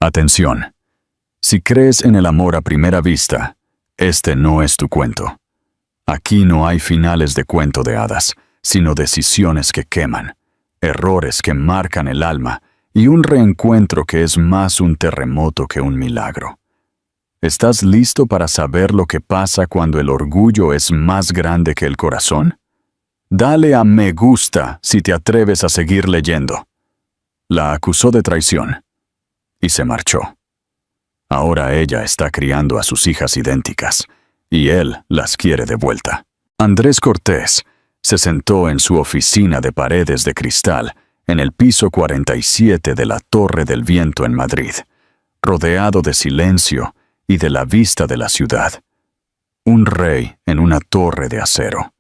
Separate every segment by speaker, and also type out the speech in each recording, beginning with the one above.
Speaker 1: Atención. Si crees en el amor a primera vista, este no es tu cuento. Aquí no hay finales de cuento de hadas, sino decisiones que queman, errores que marcan el alma y un reencuentro que es más un terremoto que un milagro. ¿Estás listo para saber lo que pasa cuando el orgullo es más grande que el corazón? Dale a me gusta si te atreves a seguir leyendo. La acusó de traición y se marchó. Ahora ella está criando a sus hijas idénticas y él las quiere de vuelta. Andrés Cortés se sentó en su oficina de paredes de cristal en el piso 47 de la Torre del Viento en Madrid, rodeado de silencio y de la vista de la ciudad. Un rey en una torre de acero.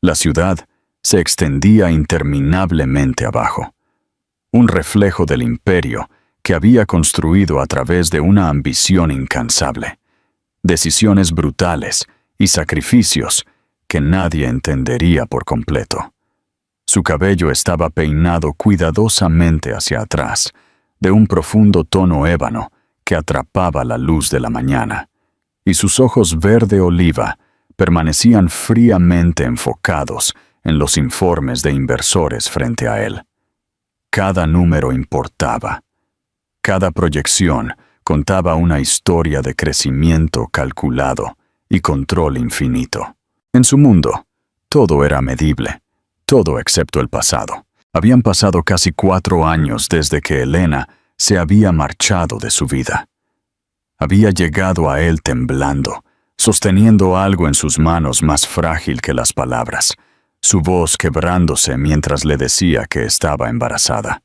Speaker 1: La ciudad se extendía interminablemente abajo. Un reflejo del imperio que había construido a través de una ambición incansable, decisiones brutales y sacrificios que nadie entendería por completo. Su cabello estaba peinado cuidadosamente hacia atrás, de un profundo tono ébano que atrapaba la luz de la mañana, y sus ojos verde oliva permanecían fríamente enfocados en los informes de inversores frente a él. Cada número importaba. Cada proyección contaba una historia de crecimiento calculado y control infinito. En su mundo, todo era medible, todo excepto el pasado. Habían pasado casi 4 años desde que Elena se había marchado de su vida. Había llegado a él temblando, sosteniendo algo en sus manos más frágil que las palabras, su voz quebrándose mientras le decía que estaba embarazada.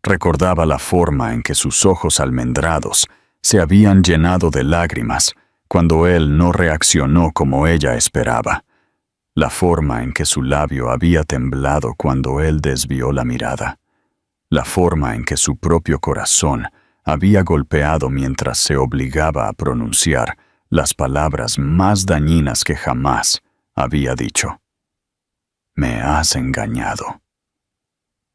Speaker 1: Recordaba la forma en que sus ojos almendrados se habían llenado de lágrimas cuando él no reaccionó como ella esperaba, la forma en que su labio había temblado cuando él desvió la mirada, la forma en que su propio corazón había golpeado mientras se obligaba a pronunciar las palabras más dañinas que jamás había dicho. Me has engañado.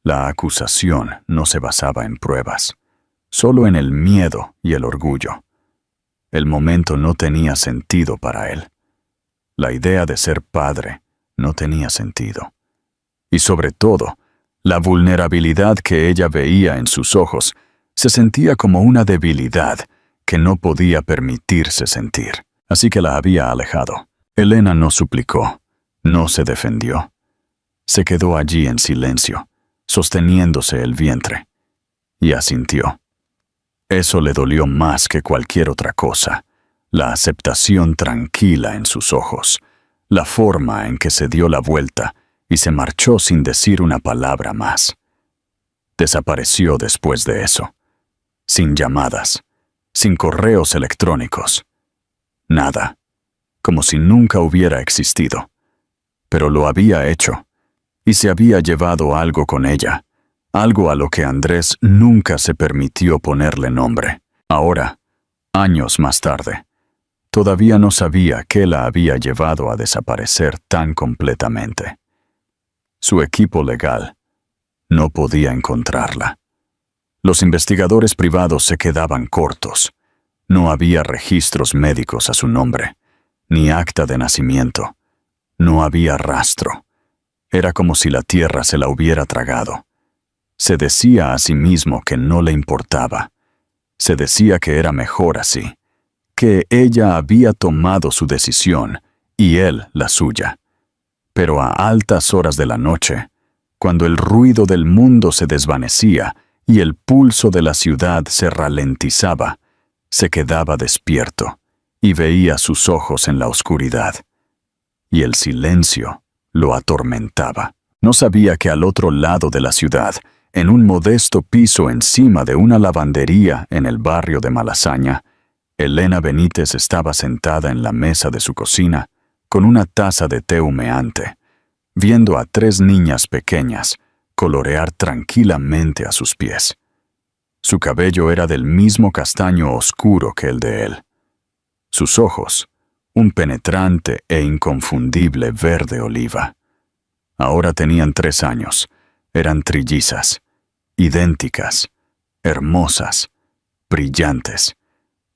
Speaker 1: La acusación no se basaba en pruebas, solo en el miedo y el orgullo. El momento no tenía sentido para él. La idea de ser padre no tenía sentido. Y sobre todo, la vulnerabilidad que ella veía en sus ojos se sentía como una debilidad que no podía permitirse sentir. Así que la había alejado. Elena no suplicó, no se defendió. Se quedó allí en silencio, sosteniéndose el vientre, y asintió. Eso le dolió más que cualquier otra cosa, la aceptación tranquila en sus ojos, la forma en que se dio la vuelta y se marchó sin decir una palabra más. Desapareció después de eso, sin llamadas, sin correos electrónicos, nada, como si nunca hubiera existido. Pero lo había hecho. Y se había llevado algo con ella, algo a lo que Andrés nunca se permitió ponerle nombre. Ahora, años más tarde, todavía no sabía qué la había llevado a desaparecer tan completamente. Su equipo legal no podía encontrarla. Los investigadores privados se quedaban cortos. No había registros médicos a su nombre, ni acta de nacimiento. No había rastro. Era como si la tierra se la hubiera tragado. Se decía a sí mismo que no le importaba. Se decía que era mejor así, que ella había tomado su decisión y él la suya. Pero a altas horas de la noche, cuando el ruido del mundo se desvanecía y el pulso de la ciudad se ralentizaba, se quedaba despierto y veía sus ojos en la oscuridad. Y el silencio lo atormentaba. No sabía que al otro lado de la ciudad, en un modesto piso encima de una lavandería en el barrio de Malasaña, Elena Benítez estaba sentada en la mesa de su cocina con una taza de té humeante, viendo a 3 niñas pequeñas colorear tranquilamente a sus pies. Su cabello era del mismo castaño oscuro que el de él. Sus ojos, un penetrante e inconfundible verde oliva. Ahora tenían 3 años, eran trillizas, idénticas, hermosas, brillantes.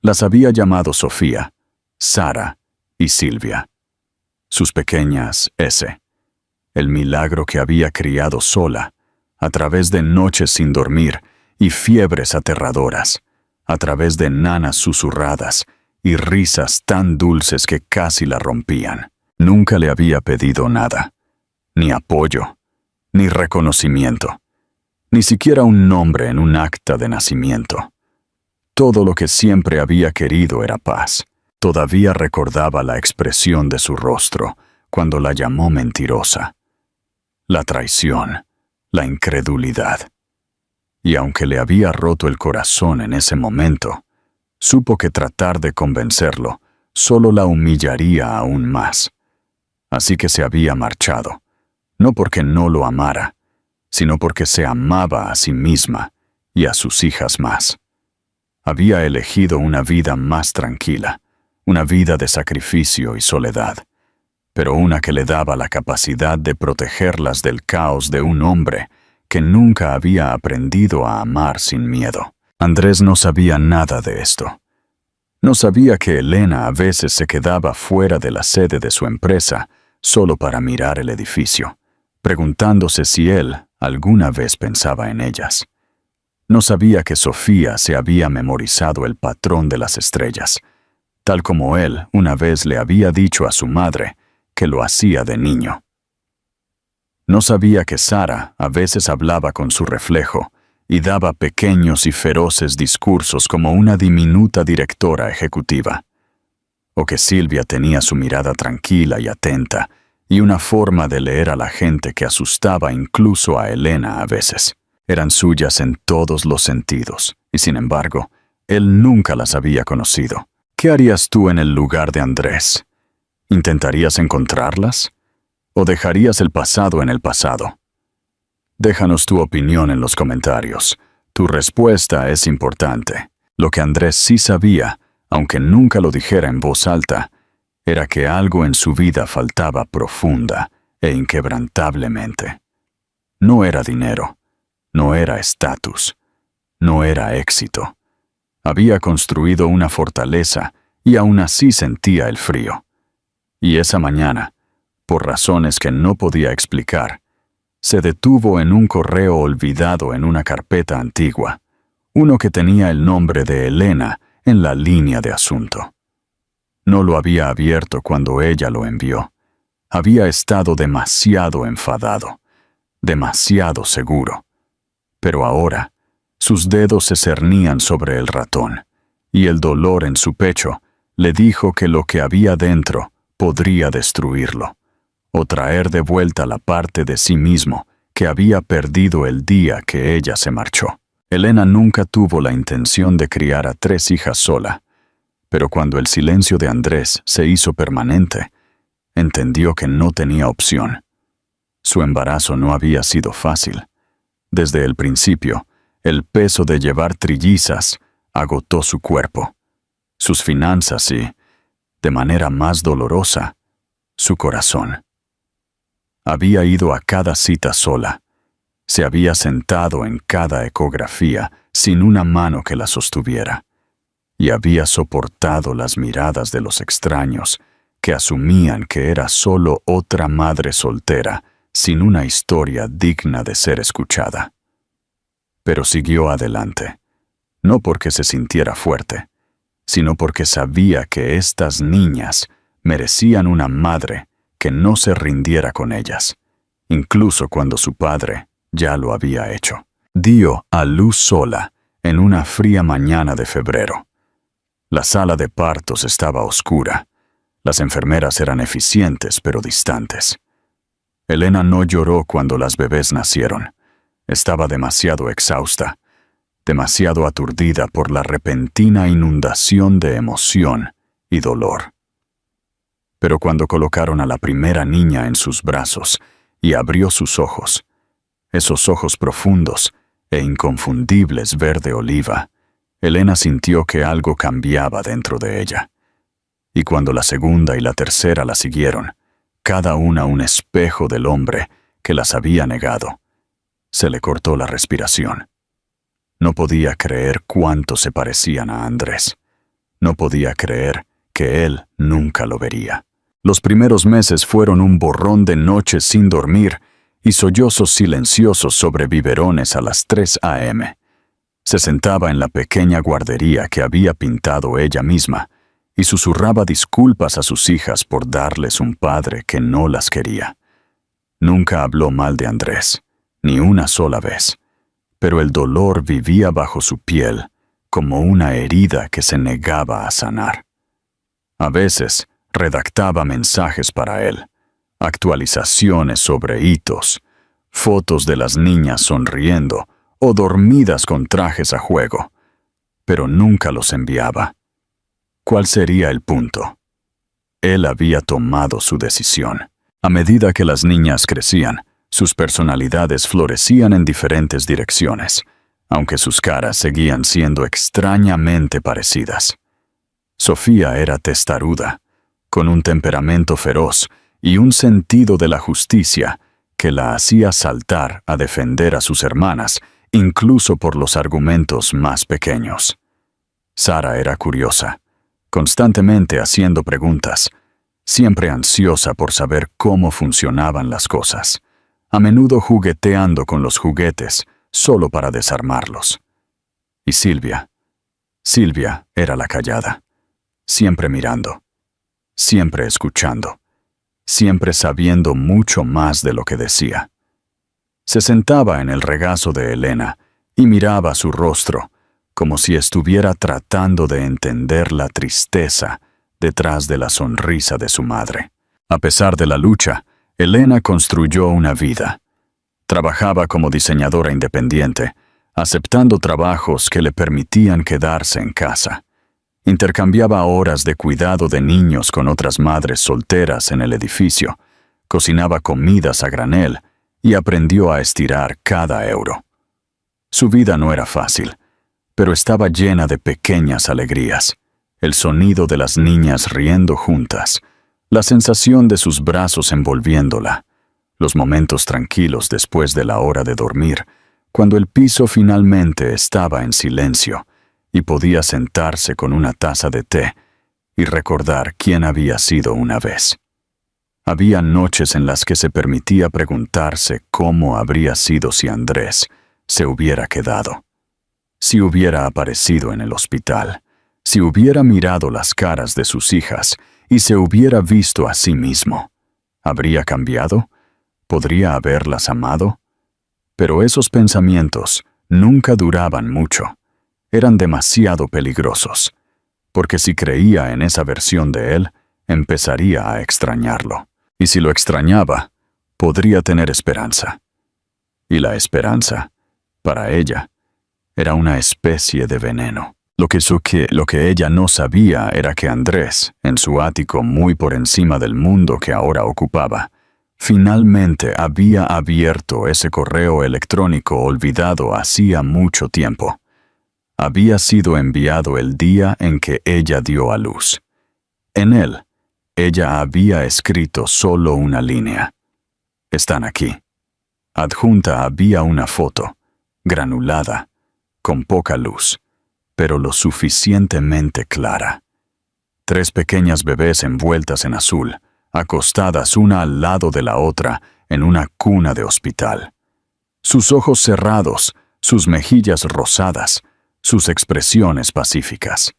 Speaker 1: Las había llamado Sofía, Sara y Silvia. Sus pequeñas S. El milagro que había criado sola, a través de noches sin dormir y fiebres aterradoras, a través de nanas susurradas y risas tan dulces que casi la rompían. Nunca le había pedido nada, ni apoyo, ni reconocimiento, ni siquiera un nombre en un acta de nacimiento. Todo lo que siempre había querido era paz. Todavía recordaba la expresión de su rostro cuando la llamó mentirosa. La traición, la incredulidad. Y aunque le había roto el corazón en ese momento, supo que tratar de convencerlo solo la humillaría aún más. Así que se había marchado, no porque no lo amara, sino porque se amaba a sí misma y a sus hijas más. Había elegido una vida más tranquila, una vida de sacrificio y soledad, pero una que le daba la capacidad de protegerlas del caos de un hombre que nunca había aprendido a amar sin miedo. Andrés no sabía nada de esto. No sabía que Elena a veces se quedaba fuera de la sede de su empresa solo para mirar el edificio, preguntándose si él alguna vez pensaba en ellas. No sabía que Sofía se había memorizado el patrón de las estrellas, tal como él una vez le había dicho a su madre que lo hacía de niño. No sabía que Sara a veces hablaba con su reflejo y daba pequeños y feroces discursos como una diminuta directora ejecutiva, o que Silvia tenía su mirada tranquila y atenta y una forma de leer a la gente que asustaba incluso a Elena a veces. Eran suyas en todos los sentidos, y sin embargo, él nunca las había conocido. ¿Qué harías tú en el lugar de Andrés? ¿Intentarías encontrarlas? ¿O dejarías el pasado en el pasado? Déjanos tu opinión en los comentarios. Tu respuesta es importante. Lo que Andrés sí sabía, aunque nunca lo dijera en voz alta, era que algo en su vida faltaba profunda e inquebrantablemente. No era dinero. No era estatus, no era éxito. Había construido una fortaleza y aún así sentía el frío. Y esa mañana, por razones que no podía explicar, se detuvo en un correo olvidado en una carpeta antigua, uno que tenía el nombre de Elena en la línea de asunto. No lo había abierto cuando ella lo envió. Había estado demasiado enfadado, demasiado seguro. Pero ahora, sus dedos se cernían sobre el ratón, y el dolor en su pecho le dijo que lo que había dentro podría destruirlo, o traer de vuelta la parte de sí mismo que había perdido el día que ella se marchó. Elena nunca tuvo la intención de criar a 3 hijas sola, pero cuando el silencio de Andrés se hizo permanente, entendió que no tenía opción. Su embarazo no había sido fácil. Desde el principio, el peso de llevar trillizas agotó su cuerpo, sus finanzas y, de manera más dolorosa, su corazón. Había ido a cada cita sola. Se había sentado en cada ecografía sin una mano que la sostuviera. Y había soportado las miradas de los extraños que asumían que era solo otra madre soltera sin una historia digna de ser escuchada. Pero siguió adelante, no porque se sintiera fuerte, sino porque sabía que estas niñas merecían una madre que no se rindiera con ellas, incluso cuando su padre ya lo había hecho. Dio a luz sola en una fría mañana de febrero. La sala de partos estaba oscura. Las enfermeras eran eficientes pero distantes. Elena no lloró cuando las bebés nacieron. Estaba demasiado exhausta, demasiado aturdida por la repentina inundación de emoción y dolor. Pero cuando colocaron a la primera niña en sus brazos y abrió sus ojos, esos ojos profundos e inconfundibles verde oliva, Elena sintió que algo cambiaba dentro de ella. Y cuando la segunda y la tercera la siguieron, cada una un espejo del hombre que las había negado, se le cortó la respiración. No podía creer cuánto se parecían a Andrés. No podía creer que él nunca lo vería. Los primeros meses fueron un borrón de noches sin dormir y sollozos silenciosos sobre biberones a las 3 a.m. Se sentaba en la pequeña guardería que había pintado ella misma y susurraba disculpas a sus hijas por darles un padre que no las quería. Nunca habló mal de Andrés, ni una sola vez, pero el dolor vivía bajo su piel como una herida que se negaba a sanar. A veces redactaba mensajes para él, actualizaciones sobre hitos, fotos de las niñas sonriendo o dormidas con trajes a juego, pero nunca los enviaba. ¿Cuál sería el punto? Él había tomado su decisión. A medida que las niñas crecían, sus personalidades florecían en diferentes direcciones, aunque sus caras seguían siendo extrañamente parecidas. Sofía era testaruda, con un temperamento feroz y un sentido de la justicia que la hacía saltar a defender a sus hermanas, incluso por los argumentos más pequeños. Sara era curiosa, constantemente haciendo preguntas, siempre ansiosa por saber cómo funcionaban las cosas, a menudo jugueteando con los juguetes solo para desarmarlos. Y Silvia era la callada, siempre mirando, siempre escuchando, siempre sabiendo mucho más de lo que decía. Se sentaba en el regazo de Elena y miraba su rostro, como si estuviera tratando de entender la tristeza detrás de la sonrisa de su madre. A pesar de la lucha, Elena construyó una vida. Trabajaba como diseñadora independiente, aceptando trabajos que le permitían quedarse en casa. Intercambiaba horas de cuidado de niños con otras madres solteras en el edificio, cocinaba comidas a granel y aprendió a estirar cada euro. Su vida no era fácil, pero estaba llena de pequeñas alegrías. El sonido de las niñas riendo juntas, la sensación de sus brazos envolviéndola, los momentos tranquilos después de la hora de dormir, cuando el piso finalmente estaba en silencio y podía sentarse con una taza de té y recordar quién había sido una vez. Había noches en las que se permitía preguntarse cómo habría sido si Andrés se hubiera quedado, si hubiera aparecido en el hospital, si hubiera mirado las caras de sus hijas y se hubiera visto a sí mismo. ¿Habría cambiado? ¿Podría haberlas amado? Pero esos pensamientos nunca duraban mucho. Eran demasiado peligrosos, porque si creía en esa versión de él, empezaría a extrañarlo. Y si lo extrañaba, podría tener esperanza. Y la esperanza, para ella, era una especie de veneno. Lo que ella no sabía era que Andrés, en su ático muy por encima del mundo que ahora ocupaba, finalmente había abierto ese correo electrónico olvidado hacía mucho tiempo. Había sido enviado el día en que ella dio a luz. En él, ella había escrito solo una línea. Están aquí. Adjunta había una foto, granulada, con poca luz, pero lo suficientemente clara. 3 pequeñas bebés envueltas en azul, acostadas una al lado de la otra en una cuna de hospital. Sus ojos cerrados, sus mejillas rosadas, sus expresiones pacíficas.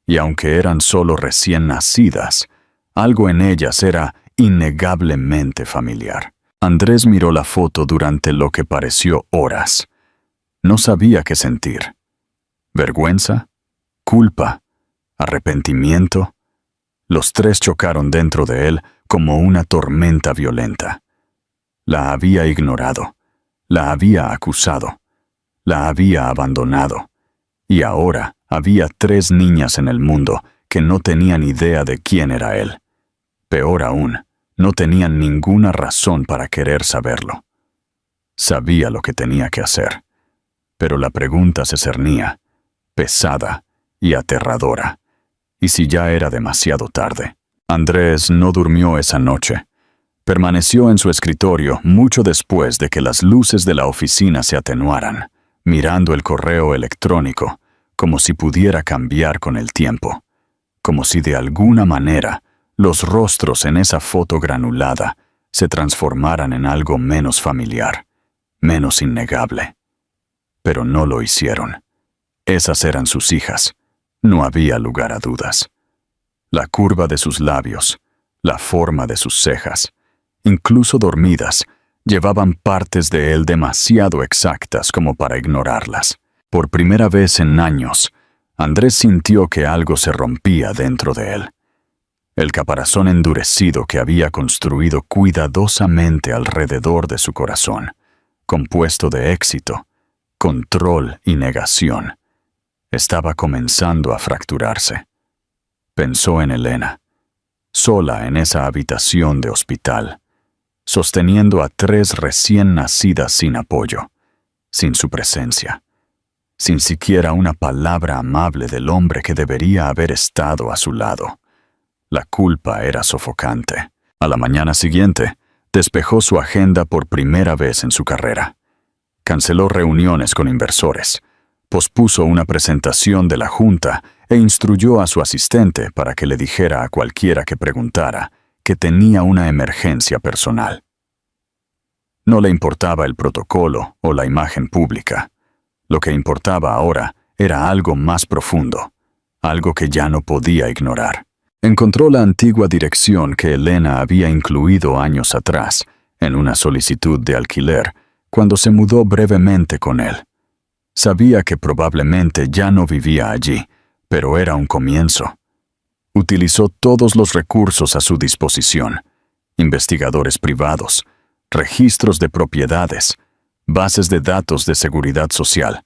Speaker 1: Y aunque eran solo recién nacidas, algo en ellas era innegablemente familiar. Andrés miró la foto durante lo que pareció horas. No sabía qué sentir. ¿Vergüenza? ¿Culpa? ¿Arrepentimiento? Los 3 chocaron dentro de él como una tormenta violenta. La había ignorado, la había acusado, la había abandonado. Y ahora había 3 niñas en el mundo que no tenían idea de quién era él. Peor aún, no tenían ninguna razón para querer saberlo. Sabía lo que tenía que hacer, pero la pregunta se cernía, pesada y aterradora. ¿Y si ya era demasiado tarde? Andrés no durmió esa noche. Permaneció en su escritorio mucho después de que las luces de la oficina se atenuaran, mirando el correo electrónico, como si pudiera cambiar con el tiempo, como si de alguna manera los rostros en esa foto granulada se transformaran en algo menos familiar, menos innegable. Pero no lo hicieron. Esas eran sus hijas. No había lugar a dudas. La curva de sus labios, la forma de sus cejas, incluso dormidas, llevaban partes de él demasiado exactas como para ignorarlas. Por primera vez en años, Andrés sintió que algo se rompía dentro de él. El caparazón endurecido que había construido cuidadosamente alrededor de su corazón, compuesto de éxito, control y negación, estaba comenzando a fracturarse. Pensó en Elena, sola en esa habitación de hospital, sosteniendo a 3 recién nacidas sin apoyo, sin su presencia, sin siquiera una palabra amable del hombre que debería haber estado a su lado. La culpa era sofocante. A la mañana siguiente, despejó su agenda por primera vez en su carrera. Canceló reuniones con inversores, pospuso una presentación de la junta e instruyó a su asistente para que le dijera a cualquiera que preguntara que tenía una emergencia personal. No le importaba el protocolo o la imagen pública. Lo que importaba ahora era algo más profundo, algo que ya no podía ignorar. Encontró la antigua dirección que Elena había incluido años atrás en una solicitud de alquiler cuando se mudó brevemente con él. Sabía que probablemente ya no vivía allí, pero era un comienzo. Utilizó todos los recursos a su disposición: investigadores privados, registros de propiedades, bases de datos de seguridad social,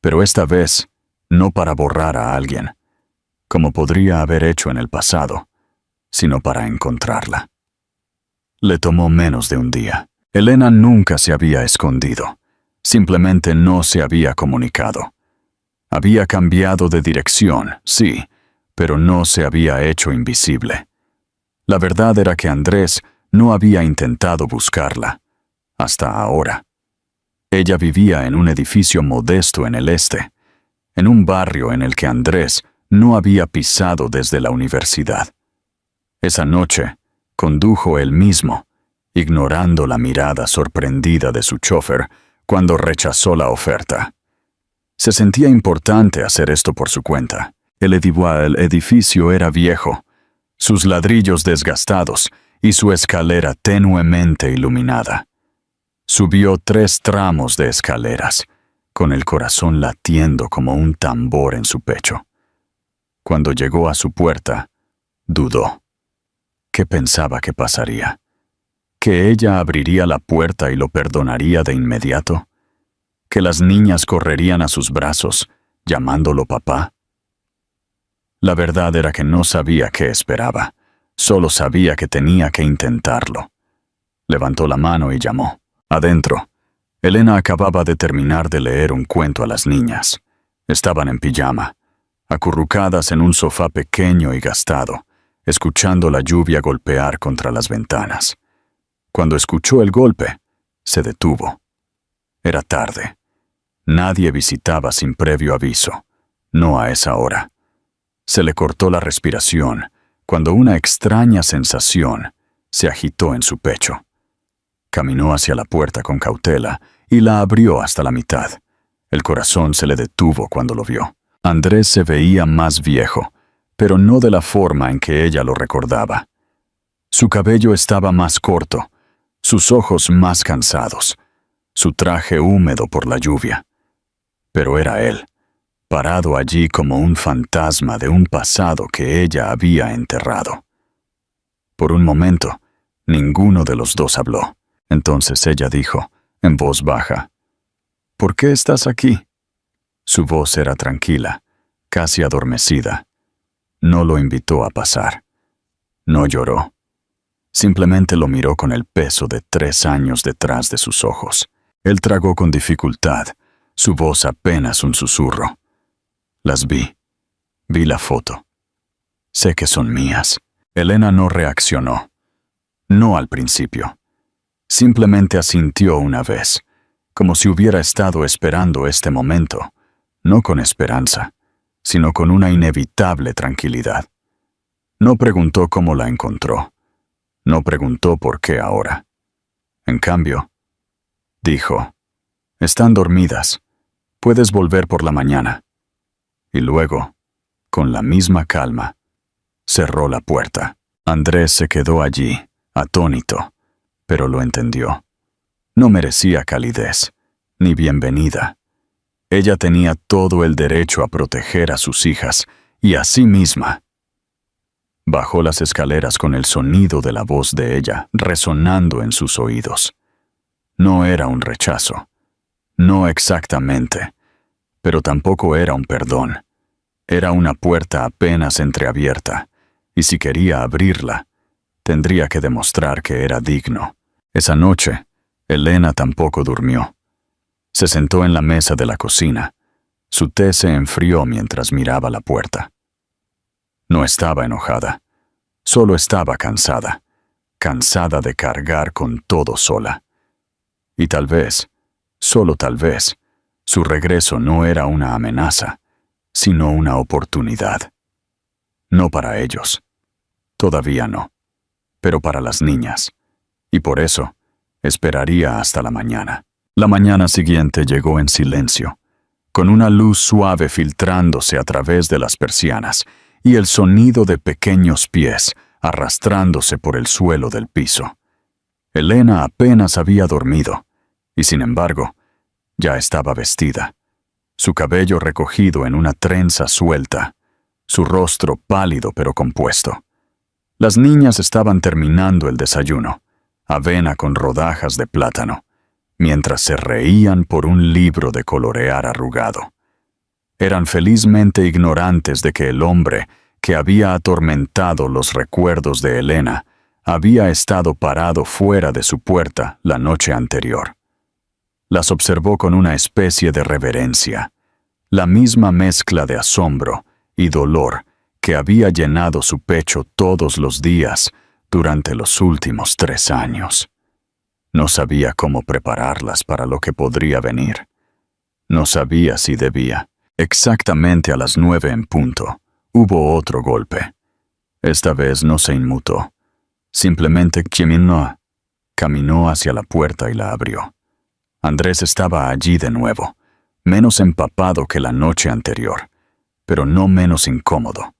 Speaker 1: pero esta vez no para borrar a alguien, como podría haber hecho en el pasado, sino para encontrarla. Le tomó menos de un día. Elena nunca se había escondido, simplemente no se había comunicado. Había cambiado de dirección, sí, pero no se había hecho invisible. La verdad era que Andrés no había intentado buscarla, hasta ahora. Ella vivía en un edificio modesto en el este, en un barrio en el que Andrés no había pisado desde la universidad. Esa noche, condujo él mismo, ignorando la mirada sorprendida de su chofer cuando rechazó la oferta. Se sentía importante hacer esto por su cuenta. El edificio era viejo, sus ladrillos desgastados y su escalera tenuemente iluminada. Subió 3 tramos de escaleras, con el corazón latiendo como un tambor en su pecho. Cuando llegó a su puerta, dudó. ¿Qué pensaba que pasaría? ¿Que ella abriría la puerta y lo perdonaría de inmediato? ¿Que las niñas correrían a sus brazos, llamándolo papá? La verdad era que no sabía qué esperaba, solo sabía que tenía que intentarlo. Levantó la mano y llamó. Adentro, Elena acababa de terminar de leer un cuento a las niñas. Estaban en pijama, acurrucadas en un sofá pequeño y gastado, escuchando la lluvia golpear contra las ventanas. Cuando escuchó el golpe, se detuvo. Era tarde. Nadie visitaba sin previo aviso, no a esa hora. Se le cortó la respiración cuando una extraña sensación se agitó en su pecho. Caminó hacia la puerta con cautela y la abrió hasta la mitad. El corazón se le detuvo cuando lo vio. Andrés se veía más viejo, pero no de la forma en que ella lo recordaba. Su cabello estaba más corto, sus ojos más cansados, su traje húmedo por la lluvia. Pero era él, parado allí como un fantasma de un pasado que ella había enterrado. Por un momento, ninguno de los dos habló. Entonces ella dijo, en voz baja, ¿por qué estás aquí? Su voz era tranquila, casi adormecida. No lo invitó a pasar. No lloró. Simplemente lo miró con el peso de 3 años detrás de sus ojos. Él tragó con dificultad, su voz apenas un susurro. Las vi. Vi la foto. Sé que son mías. Elena no reaccionó. No al principio. Simplemente asintió una vez, como si hubiera estado esperando este momento, no con esperanza, sino con una inevitable tranquilidad. No preguntó cómo la encontró. No preguntó por qué ahora. En cambio, dijo, «Están dormidas. Puedes volver por la mañana». Y luego, con la misma calma, cerró la puerta. Andrés se quedó allí, atónito, pero lo entendió. No merecía calidez, ni bienvenida. Ella tenía todo el derecho a proteger a sus hijas y a sí misma. Bajó las escaleras con el sonido de la voz de ella resonando en sus oídos. No era un rechazo. No exactamente, pero tampoco era un perdón. Era una puerta apenas entreabierta, y si quería abrirla, tendría que demostrar que era digno. Esa noche, Elena tampoco durmió. Se sentó en la mesa de la cocina. Su té se enfrió mientras miraba la puerta. No estaba enojada, solo estaba cansada, cansada de cargar con todo sola. Y tal vez, solo tal vez, su regreso no era una amenaza, sino una oportunidad. No para ellos, todavía no, pero para las niñas, y por eso esperaría hasta la mañana. La mañana siguiente llegó en silencio, con una luz suave filtrándose a través de las persianas y el sonido de pequeños pies arrastrándose por el suelo del piso. Elena apenas había dormido, y sin embargo, ya estaba vestida, su cabello recogido en una trenza suelta, su rostro pálido pero compuesto. Las niñas estaban terminando el desayuno, avena con rodajas de plátano, mientras se reían por un libro de colorear arrugado. Eran felizmente ignorantes de que el hombre que había atormentado los recuerdos de Elena había estado parado fuera de su puerta la noche anterior. Las observó con una especie de reverencia, la misma mezcla de asombro y dolor que había llenado su pecho todos los días durante los últimos 3 años. No sabía cómo prepararlas para lo que podría venir. No sabía si debía. Exactamente a las 9 en punto, hubo otro golpe. Esta vez no se inmutó. Simplemente caminó hacia la puerta y la abrió. Andrés estaba allí de nuevo, menos empapado que la noche anterior, pero no menos incómodo.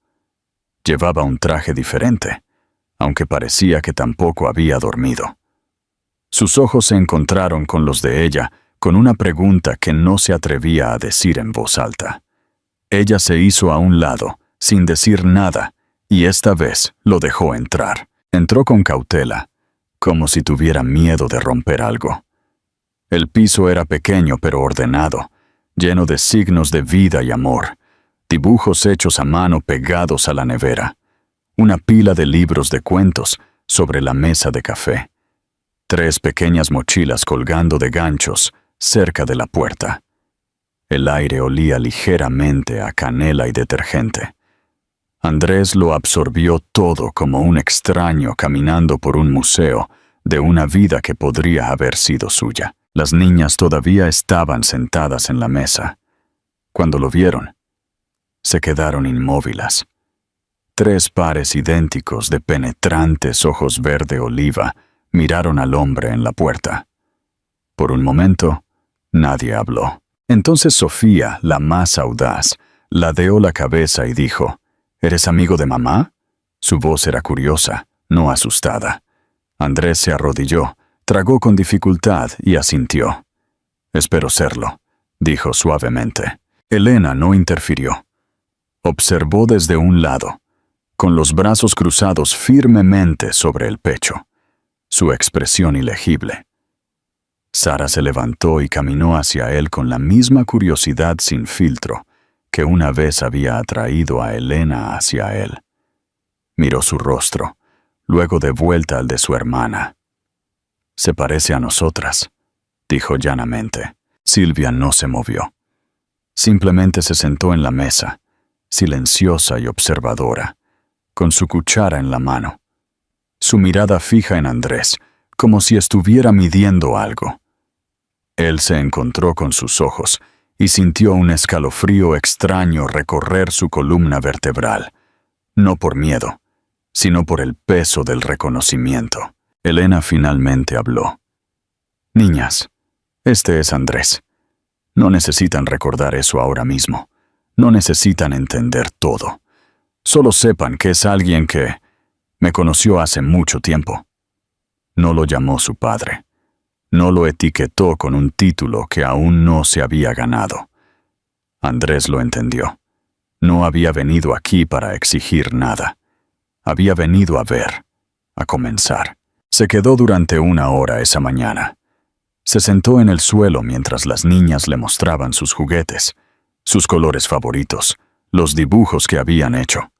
Speaker 1: Llevaba un traje diferente, aunque parecía que tampoco había dormido. Sus ojos se encontraron con los de ella con una pregunta que no se atrevía a decir en voz alta. Ella se hizo a un lado, sin decir nada, y esta vez lo dejó entrar. Entró con cautela, como si tuviera miedo de romper algo. El piso era pequeño pero ordenado, lleno de signos de vida y amor, dibujos hechos a mano pegados a la nevera, una pila de libros de cuentos sobre la mesa de café, 3 pequeñas mochilas colgando de ganchos cerca de la puerta. El aire olía ligeramente a canela y detergente. Andrés lo absorbió todo como un extraño caminando por un museo de una vida que podría haber sido suya. Las niñas todavía estaban sentadas en la mesa. Cuando lo vieron, se quedaron inmóviles. 3 pares idénticos de penetrantes ojos verde oliva miraron al hombre en la puerta. Por un momento, nadie habló. Entonces Sofía, la más audaz, ladeó la cabeza y dijo, «¿Eres amigo de mamá?» Su voz era curiosa, no asustada. Andrés se arrodilló, tragó con dificultad y asintió. «Espero serlo», dijo suavemente. Elena no interfirió. Observó desde un lado, con los brazos cruzados firmemente sobre el pecho, su expresión ilegible. Sara se levantó y caminó hacia él con la misma curiosidad sin filtro que una vez había atraído a Elena hacia él. Miró su rostro, luego de vuelta al de su hermana. «Se parece a nosotras», dijo llanamente. Silvia no se movió. Simplemente se sentó en la mesa, silenciosa y observadora, con su cuchara en la mano, su mirada fija en Andrés, como si estuviera midiendo algo. Él se encontró con sus ojos y sintió un escalofrío extraño recorrer su columna vertebral, no por miedo, sino por el peso del reconocimiento. Elena finalmente habló. Niñas, este es Andrés. No necesitan recordar eso ahora mismo. No necesitan entender todo. Solo sepan que es alguien que me conoció hace mucho tiempo. No lo llamó su padre. No lo etiquetó con un título que aún no se había ganado. Andrés lo entendió. No había venido aquí para exigir nada. Había venido a ver, a comenzar. Se quedó durante 1 hora esa mañana. Se sentó en el suelo mientras las niñas le mostraban sus juguetes, sus colores favoritos, los dibujos que habían hecho.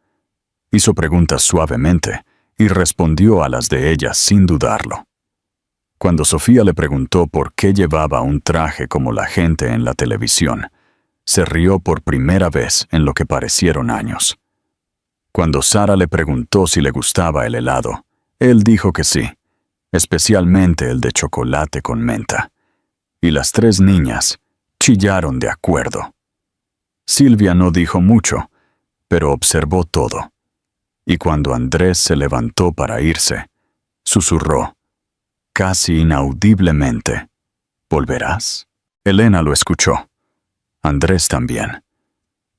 Speaker 1: Hizo preguntas suavemente y respondió a las de ellas sin dudarlo. Cuando Sofía le preguntó por qué llevaba un traje como la gente en la televisión, se rió por primera vez en lo que parecieron años. Cuando Sara le preguntó si le gustaba el helado, él dijo que sí, especialmente el de chocolate con menta. Y las 3 niñas chillaron de acuerdo. Silvia no dijo mucho, pero observó todo. Y cuando Andrés se levantó para irse, susurró, casi inaudiblemente, ¿volverás? Elena lo escuchó. Andrés también.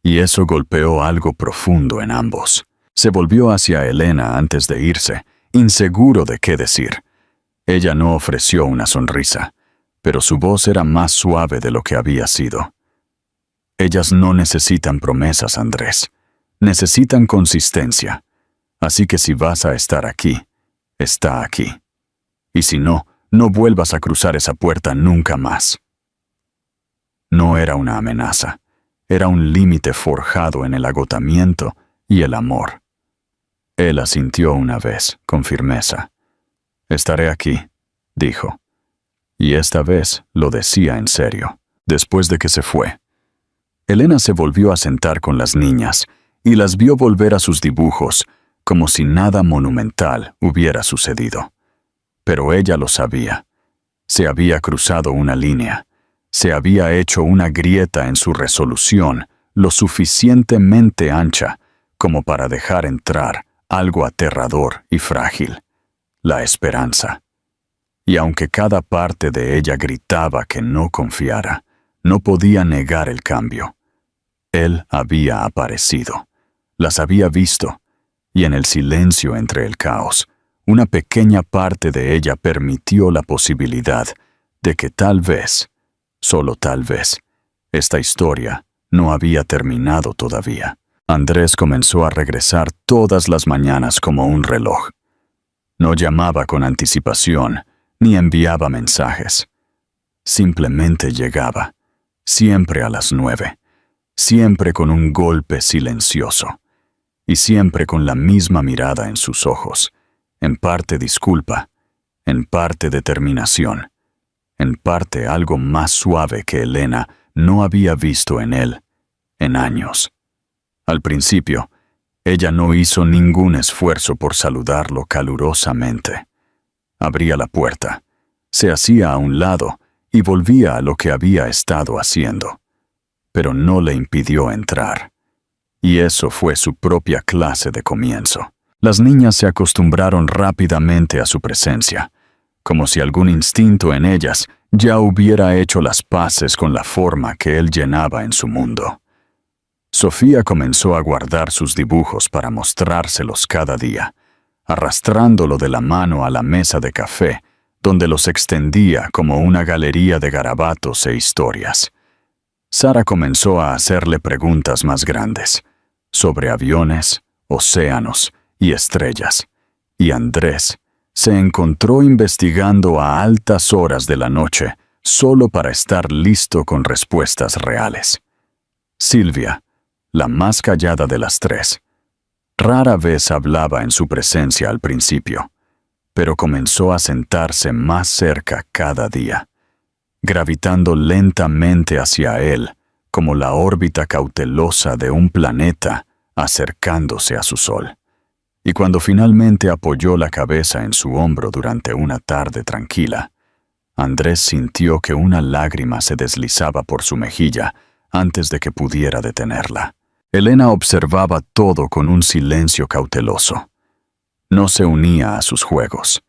Speaker 1: Y eso golpeó algo profundo en ambos. Se volvió hacia Elena antes de irse, inseguro de qué decir. Ella no ofreció una sonrisa, pero su voz era más suave de lo que había sido. Ellas no necesitan promesas, Andrés. Necesitan consistencia. Así que si vas a estar aquí, está aquí. Y si no, no vuelvas a cruzar esa puerta nunca más. No era una amenaza. Era un límite forjado en el agotamiento y el amor. Él asintió una vez, con firmeza. Estaré aquí, dijo. Y esta vez lo decía en serio, después de que se fue. Elena se volvió a sentar con las niñas y las vio volver a sus dibujos, como si nada monumental hubiera sucedido. Pero ella lo sabía. Se había cruzado una línea. Se había hecho una grieta en su resolución lo suficientemente ancha como para dejar entrar algo aterrador y frágil, la esperanza. Y aunque cada parte de ella gritaba que no confiara, no podía negar el cambio. Él había aparecido, las había visto, y en el silencio entre el caos, una pequeña parte de ella permitió la posibilidad de que tal vez, solo tal vez, esta historia no había terminado todavía. Andrés comenzó a regresar todas las mañanas como un reloj. No llamaba con anticipación, ni enviaba mensajes. Simplemente llegaba, siempre a las 9, siempre con un golpe silencioso, y siempre con la misma mirada en sus ojos, en parte disculpa, en parte determinación, en parte algo más suave que Elena no había visto en él en años. Al principio, ella no hizo ningún esfuerzo por saludarlo calurosamente. Abría la puerta, se hacía a un lado y volvía a lo que había estado haciendo. Pero no le impidió entrar. Y eso fue su propia clase de comienzo. Las niñas se acostumbraron rápidamente a su presencia, como si algún instinto en ellas ya hubiera hecho las paces con la forma que él llenaba en su mundo. Sofía comenzó a guardar sus dibujos para mostrárselos cada día, arrastrándolo de la mano a la mesa de café, donde los extendía como una galería de garabatos e historias. Sara comenzó a hacerle preguntas más grandes, sobre aviones, océanos y estrellas, y Andrés se encontró investigando a altas horas de la noche solo para estar listo con respuestas reales. Silvia, la más callada de las 3, rara vez hablaba en su presencia al principio, pero comenzó a sentarse más cerca cada día, gravitando lentamente hacia él como la órbita cautelosa de un planeta acercándose a su sol. Y cuando finalmente apoyó la cabeza en su hombro durante una tarde tranquila, Andrés sintió que una lágrima se deslizaba por su mejilla antes de que pudiera detenerla. Elena observaba todo con un silencio cauteloso. No se unía a sus juegos.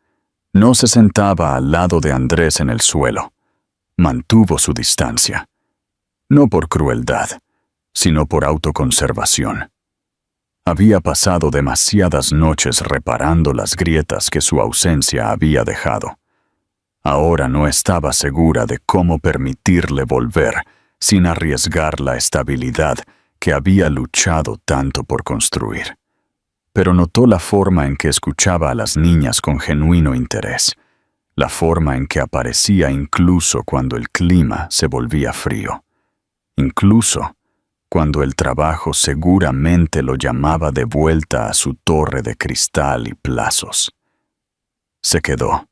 Speaker 1: No se sentaba al lado de Andrés en el suelo. Mantuvo su distancia. No por crueldad, sino por autoconservación. Había pasado demasiadas noches reparando las grietas que su ausencia había dejado. Ahora no estaba segura de cómo permitirle volver sin arriesgar la estabilidad que había luchado tanto por construir. Pero notó la forma en que escuchaba a las niñas con genuino interés, la forma en que aparecía incluso cuando el clima se volvía frío, incluso cuando el trabajo seguramente lo llamaba de vuelta a su torre de cristal y plazos. Se quedó,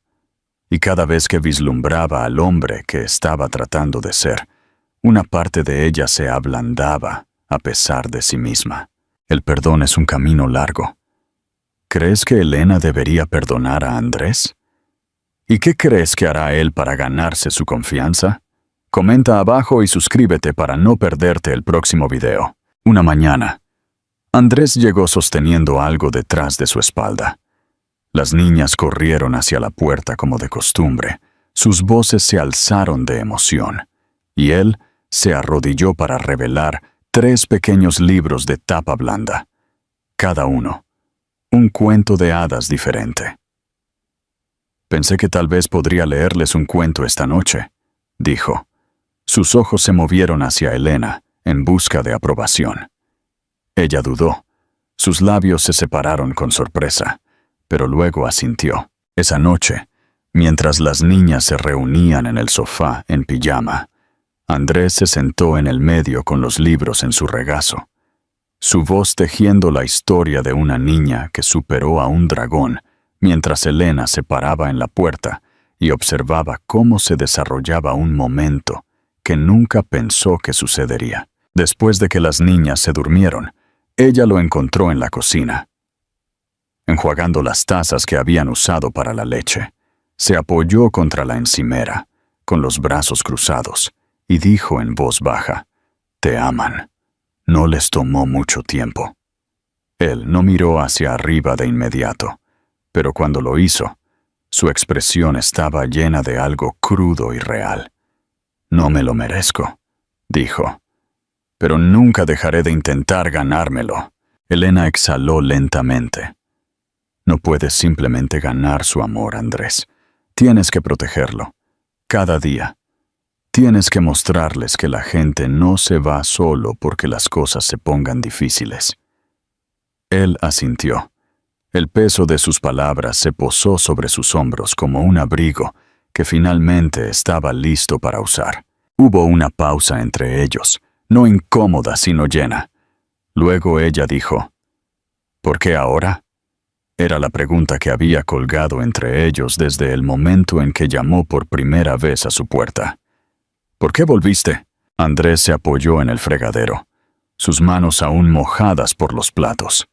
Speaker 1: y cada vez que vislumbraba al hombre que estaba tratando de ser, una parte de ella se ablandaba a pesar de sí misma. El perdón es un camino largo. ¿Crees que Elena debería perdonar a Andrés? ¿Y qué crees que hará él para ganarse su confianza? Comenta abajo y suscríbete para no perderte el próximo video. Una mañana, Andrés llegó sosteniendo algo detrás de su espalda. Las niñas corrieron hacia la puerta como de costumbre. Sus voces se alzaron de emoción, y él se arrodilló para revelar 3 pequeños libros de tapa blanda. Cada uno, un cuento de hadas diferente. Pensé que tal vez podría leerles un cuento esta noche, dijo. Sus ojos se movieron hacia Elena, en busca de aprobación. Ella dudó. Sus labios se separaron con sorpresa, pero luego asintió. Esa noche, mientras las niñas se reunían en el sofá en pijama, Andrés se sentó en el medio con los libros en su regazo, su voz tejiendo la historia de una niña que superó a un dragón mientras Elena se paraba en la puerta y observaba cómo se desarrollaba un momento que nunca pensó que sucedería. Después de que las niñas se durmieron, ella lo encontró en la cocina, enjuagando las tazas que habían usado para la leche. Se apoyó contra la encimera, con los brazos cruzados, y dijo en voz baja, «Te aman». No les tomó mucho tiempo. Él no miró hacia arriba de inmediato, pero cuando lo hizo, su expresión estaba llena de algo crudo y real. «No me lo merezco», dijo, «pero nunca dejaré de intentar ganármelo». Elena exhaló lentamente. «No puedes simplemente ganar su amor, Andrés. Tienes que protegerlo. Cada día. Tienes que mostrarles que la gente no se va solo porque las cosas se pongan difíciles». Él asintió. El peso de sus palabras se posó sobre sus hombros como un abrigo que finalmente estaba listo para usar. Hubo una pausa entre ellos, no incómoda sino llena. Luego ella dijo, «¿Por qué ahora?». Era la pregunta que había colgado entre ellos desde el momento en que llamó por primera vez a su puerta. «¿Por qué volviste?». Andrés se apoyó en el fregadero, sus manos aún mojadas por los platos.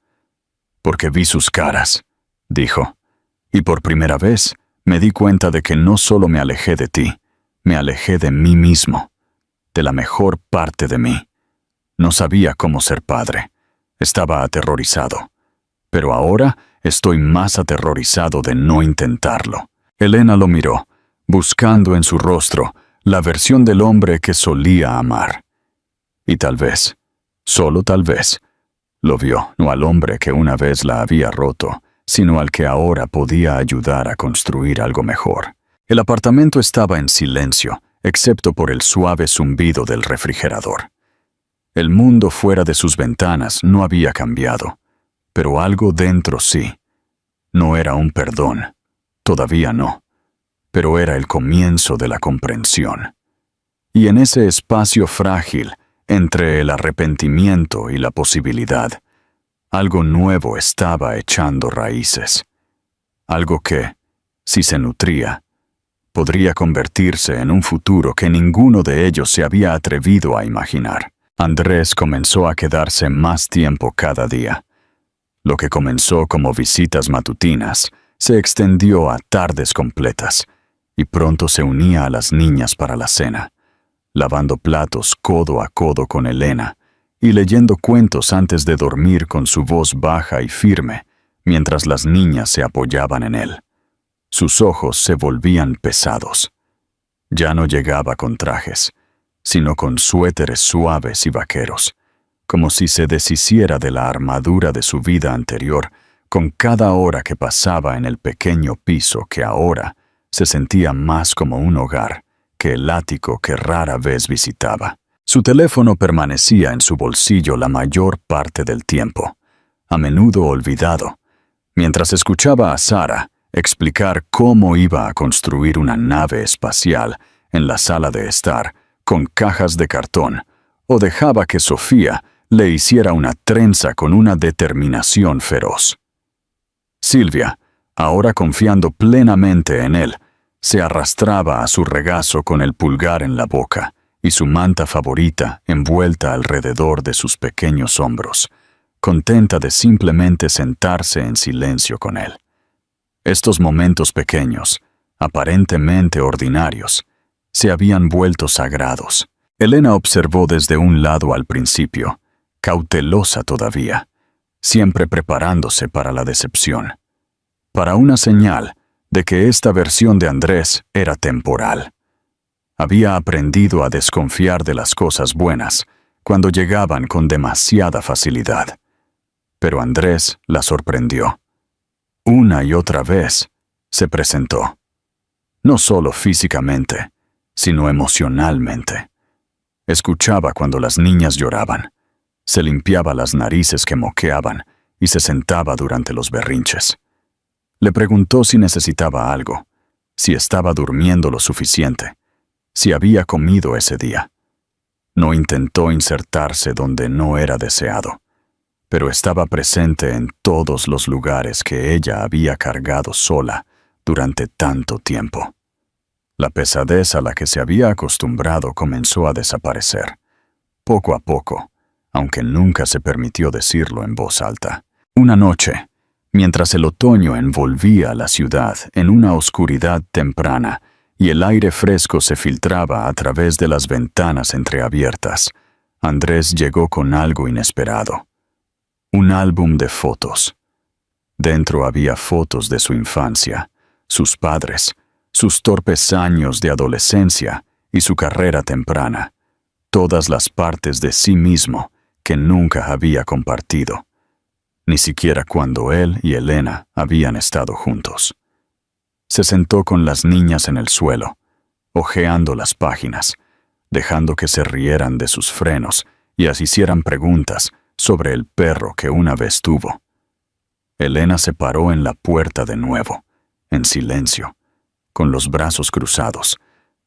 Speaker 1: «Porque vi sus caras», dijo, «y por primera vez me di cuenta de que no solo me alejé de ti, me alejé de mí mismo, de la mejor parte de mí. No sabía cómo ser padre, estaba aterrorizado, pero ahora estoy más aterrorizado de no intentarlo». Elena lo miró, buscando en su rostro la versión del hombre que solía amar. Y tal vez, solo tal vez, lo vio no al hombre que una vez la había roto, sino al que ahora podía ayudar a construir algo mejor. El apartamento estaba en silencio, excepto por el suave zumbido del refrigerador. El mundo fuera de sus ventanas no había cambiado, pero algo dentro sí. No era un perdón, todavía no, pero era el comienzo de la comprensión. Y en ese espacio frágil, entre el arrepentimiento y la posibilidad, algo nuevo estaba echando raíces. Algo que, si se nutría, podría convertirse en un futuro que ninguno de ellos se había atrevido a imaginar. Andrés comenzó a quedarse más tiempo cada día. Lo que comenzó como visitas matutinas se extendió a tardes completas, y pronto se unía a las niñas para la cena, lavando platos codo a codo con Elena y leyendo cuentos antes de dormir con su voz baja y firme, mientras las niñas se apoyaban en él. Sus ojos se volvían pesados. Ya no llegaba con trajes, sino con suéteres suaves y vaqueros, como si se deshiciera de la armadura de su vida anterior con cada hora que pasaba en el pequeño piso que ahora se sentía más como un hogar que el ático que rara vez visitaba. Su teléfono permanecía en su bolsillo la mayor parte del tiempo, a menudo olvidado, mientras escuchaba a Sara explicar cómo iba a construir una nave espacial en la sala de estar con cajas de cartón, o dejaba que Sofía le hiciera una trenza con una determinación feroz. Silvia, ahora confiando plenamente en él, se arrastraba a su regazo con el pulgar en la boca y su manta favorita envuelta alrededor de sus pequeños hombros, contenta de simplemente sentarse en silencio con él. Estos momentos pequeños, aparentemente ordinarios, se habían vuelto sagrados. Elena observó desde un lado al principio, cautelosa todavía, siempre preparándose para la decepción, para una señal de que esta versión de Andrés era temporal. Había aprendido a desconfiar de las cosas buenas cuando llegaban con demasiada facilidad. Pero Andrés la sorprendió. Una y otra vez se presentó. No solo físicamente, sino emocionalmente. Escuchaba cuando las niñas lloraban, se limpiaba las narices que moqueaban y se sentaba durante los berrinches. Le preguntó si necesitaba algo, si estaba durmiendo lo suficiente, si había comido ese día. No intentó insertarse donde no era deseado, pero estaba presente en todos los lugares que ella había cargado sola durante tanto tiempo. La pesadez a la que se había acostumbrado comenzó a desaparecer, poco a poco, aunque nunca se permitió decirlo en voz alta. Una noche, mientras el otoño envolvía a la ciudad en una oscuridad temprana y el aire fresco se filtraba a través de las ventanas entreabiertas, Andrés llegó con algo inesperado. Un álbum de fotos. Dentro había fotos de su infancia, sus padres, sus torpes años de adolescencia y su carrera temprana, todas las partes de sí mismo que nunca había compartido, ni siquiera cuando él y Elena habían estado juntos. Se sentó con las niñas en el suelo, hojeando las páginas, dejando que se rieran de sus frenos y así hicieran preguntas sobre el perro que una vez tuvo. Elena se paró en la puerta de nuevo, en silencio, con los brazos cruzados,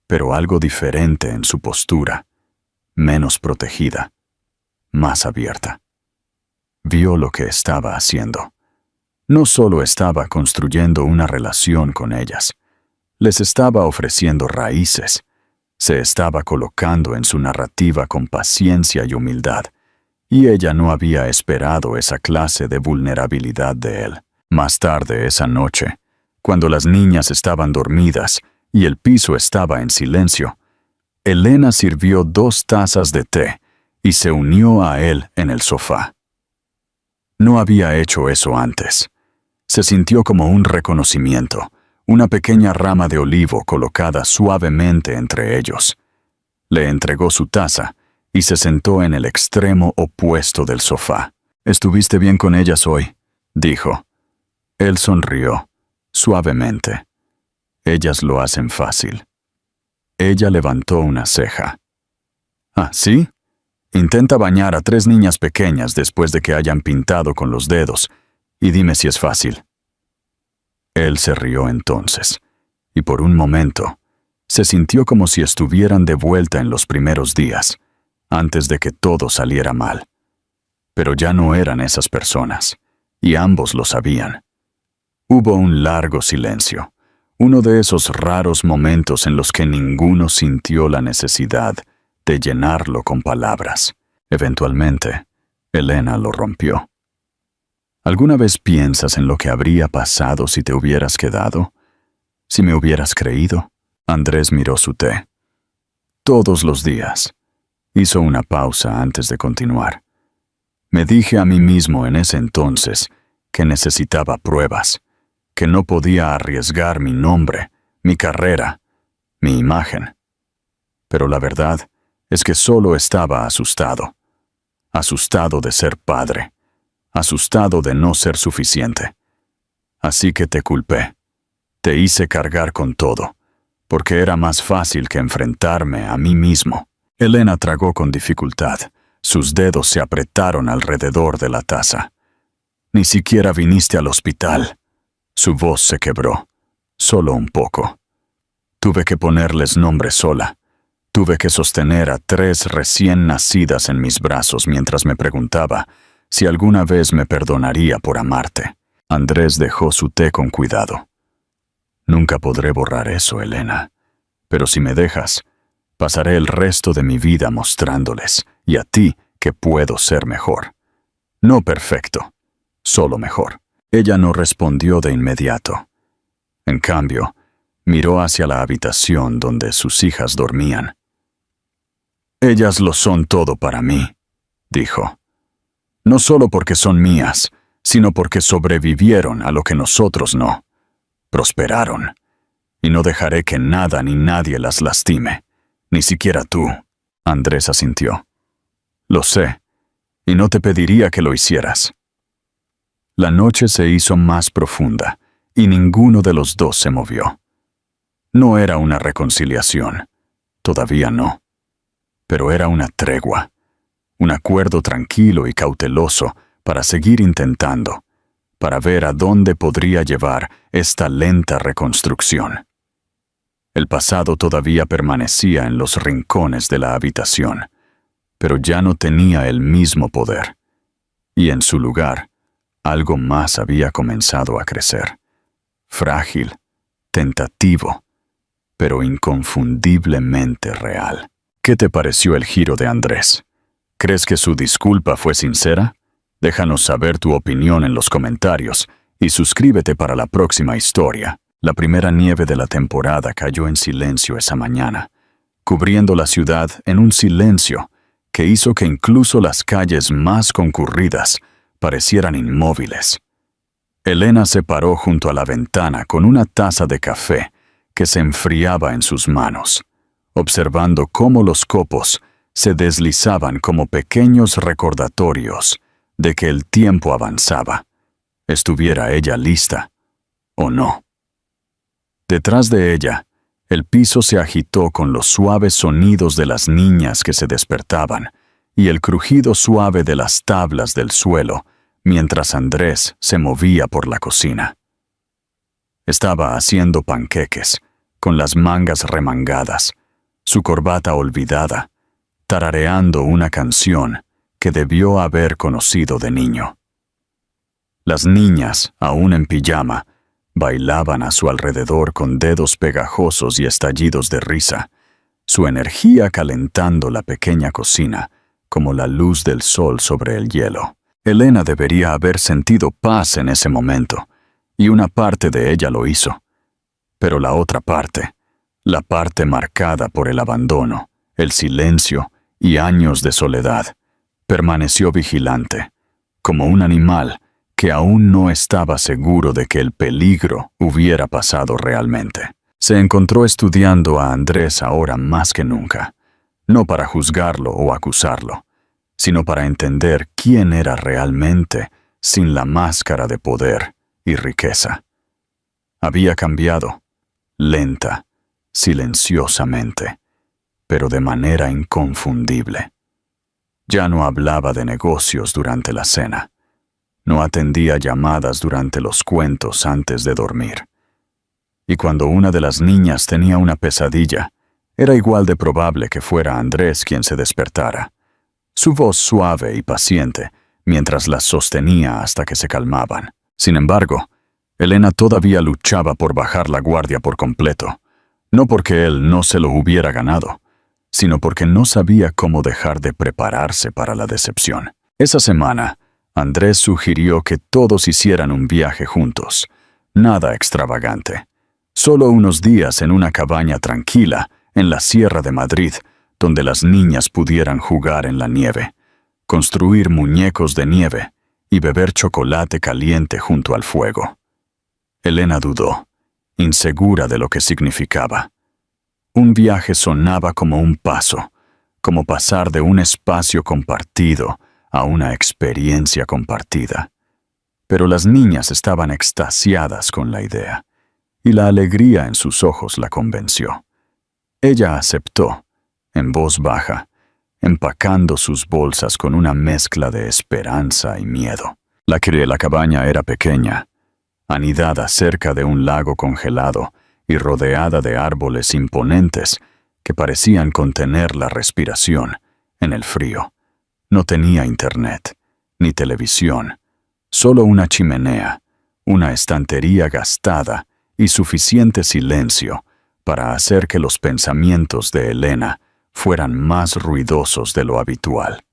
Speaker 1: pero algo diferente en su postura, menos protegida, más abierta. Vio lo que estaba haciendo. No solo estaba construyendo una relación con ellas, les estaba ofreciendo raíces, se estaba colocando en su narrativa con paciencia y humildad, y ella no había esperado esa clase de vulnerabilidad de él. Más tarde esa noche, cuando las niñas estaban dormidas y el piso estaba en silencio, Elena sirvió 2 tazas de té y se unió a él en el sofá. No había hecho eso antes. Se sintió como un reconocimiento, una pequeña rama de olivo colocada suavemente entre ellos. Le entregó su taza y se sentó en el extremo opuesto del sofá. «¿Estuviste bien con ellas hoy?», dijo. Él sonrió, suavemente. «Ellas lo hacen fácil». Ella levantó una ceja. «¿Ah, sí? Intenta bañar a 3 niñas pequeñas después de que hayan pintado con los dedos, y dime si es fácil». Él se rió entonces, y por un momento se sintió como si estuvieran de vuelta en los primeros días, antes de que todo saliera mal. Pero ya no eran esas personas, y ambos lo sabían. Hubo un largo silencio, uno de esos raros momentos en los que ninguno sintió la necesidad de llenarlo con palabras. Eventualmente, Elena lo rompió. ¿Alguna vez piensas en lo que habría pasado si te hubieras quedado? ¿Si me hubieras creído? Andrés miró su té. Todos los días. Hizo una pausa antes de continuar. Me dije a mí mismo en ese entonces que necesitaba pruebas, que no podía arriesgar mi nombre, mi carrera, mi imagen. Pero la verdad es que solo estaba asustado. Asustado de ser padre. Asustado de no ser suficiente. Así que te culpé. Te hice cargar con todo, porque era más fácil que enfrentarme a mí mismo. Elena tragó con dificultad. Sus dedos se apretaron alrededor de la taza. Ni siquiera viniste al hospital. Su voz se quebró. Solo un poco. Tuve que ponerles nombre sola. Tuve que sostener a 3 recién nacidas en mis brazos mientras me preguntaba si alguna vez me perdonaría por amarte. Andrés dejó su té con cuidado. Nunca podré borrar eso, Elena. Pero si me dejas, pasaré el resto de mi vida mostrándoles, y a ti, que puedo ser mejor. No perfecto, solo mejor. Ella no respondió de inmediato. En cambio, miró hacia la habitación donde sus hijas dormían. Ellas lo son todo para mí, dijo. No solo porque son mías, sino porque sobrevivieron a lo que nosotros no. Prosperaron. Y no dejaré que nada ni nadie las lastime, ni siquiera tú. Andrés asintió. Lo sé, y no te pediría que lo hicieras. La noche se hizo más profunda, y ninguno de los dos se movió. No era una reconciliación, todavía no. Pero era una tregua, un acuerdo tranquilo y cauteloso para seguir intentando, para ver a dónde podría llevar esta lenta reconstrucción. El pasado todavía permanecía en los rincones de la habitación, pero ya no tenía el mismo poder. Y en su lugar, algo más había comenzado a crecer. Frágil, tentativo, pero inconfundiblemente real. ¿Qué te pareció el giro de Andrés? ¿Crees que su disculpa fue sincera? Déjanos saber tu opinión en los comentarios y suscríbete para la próxima historia. La primera nieve de la temporada cayó en silencio esa mañana, cubriendo la ciudad en un silencio que hizo que incluso las calles más concurridas parecieran inmóviles. Elena se paró junto a la ventana con una taza de café que se enfriaba en sus manos, observando cómo los copos se deslizaban como pequeños recordatorios de que el tiempo avanzaba, estuviera ella lista o no. Detrás de ella, el piso se agitó con los suaves sonidos de las niñas que se despertaban y el crujido suave de las tablas del suelo mientras Andrés se movía por la cocina. Estaba haciendo panqueques, con las mangas remangadas, su corbata olvidada, tarareando una canción que debió haber conocido de niño. Las niñas, aún en pijama, bailaban a su alrededor con dedos pegajosos y estallidos de risa, su energía calentando la pequeña cocina como la luz del sol sobre el hielo. Elena debería haber sentido paz en ese momento, y una parte de ella lo hizo. Pero la otra parte, la parte marcada por el abandono, el silencio y años de soledad, permaneció vigilante, como un animal que aún no estaba seguro de que el peligro hubiera pasado realmente. Se encontró estudiando a Andrés ahora más que nunca, no para juzgarlo o acusarlo, sino para entender quién era realmente sin la máscara de poder y riqueza. Había cambiado, lenta, silenciosamente, pero de manera inconfundible. Ya no hablaba de negocios durante la cena. No atendía llamadas durante los cuentos antes de dormir. Y cuando una de las niñas tenía una pesadilla, era igual de probable que fuera Andrés quien se despertara. Su voz suave y paciente, mientras las sostenía hasta que se calmaban. Sin embargo, Elena todavía luchaba por bajar la guardia por completo, no porque él no se lo hubiera ganado, sino porque no sabía cómo dejar de prepararse para la decepción. Esa semana, Andrés sugirió que todos hicieran un viaje juntos. Nada extravagante. Solo unos días en una cabaña tranquila en la Sierra de Madrid, donde las niñas pudieran jugar en la nieve, construir muñecos de nieve y beber chocolate caliente junto al fuego. Elena dudó, insegura de lo que significaba. Un viaje sonaba como un paso, como pasar de un espacio compartido a una experiencia compartida. Pero las niñas estaban extasiadas con la idea, y la alegría en sus ojos la convenció. Ella aceptó, en voz baja, empacando sus bolsas con una mezcla de esperanza y miedo. La cabaña era pequeña, anidada cerca de un lago congelado y rodeada de árboles imponentes que parecían contener la respiración en el frío. No tenía internet, ni televisión, solo una chimenea, una estantería gastada y suficiente silencio para hacer que los pensamientos de Elena fueran más ruidosos de lo habitual.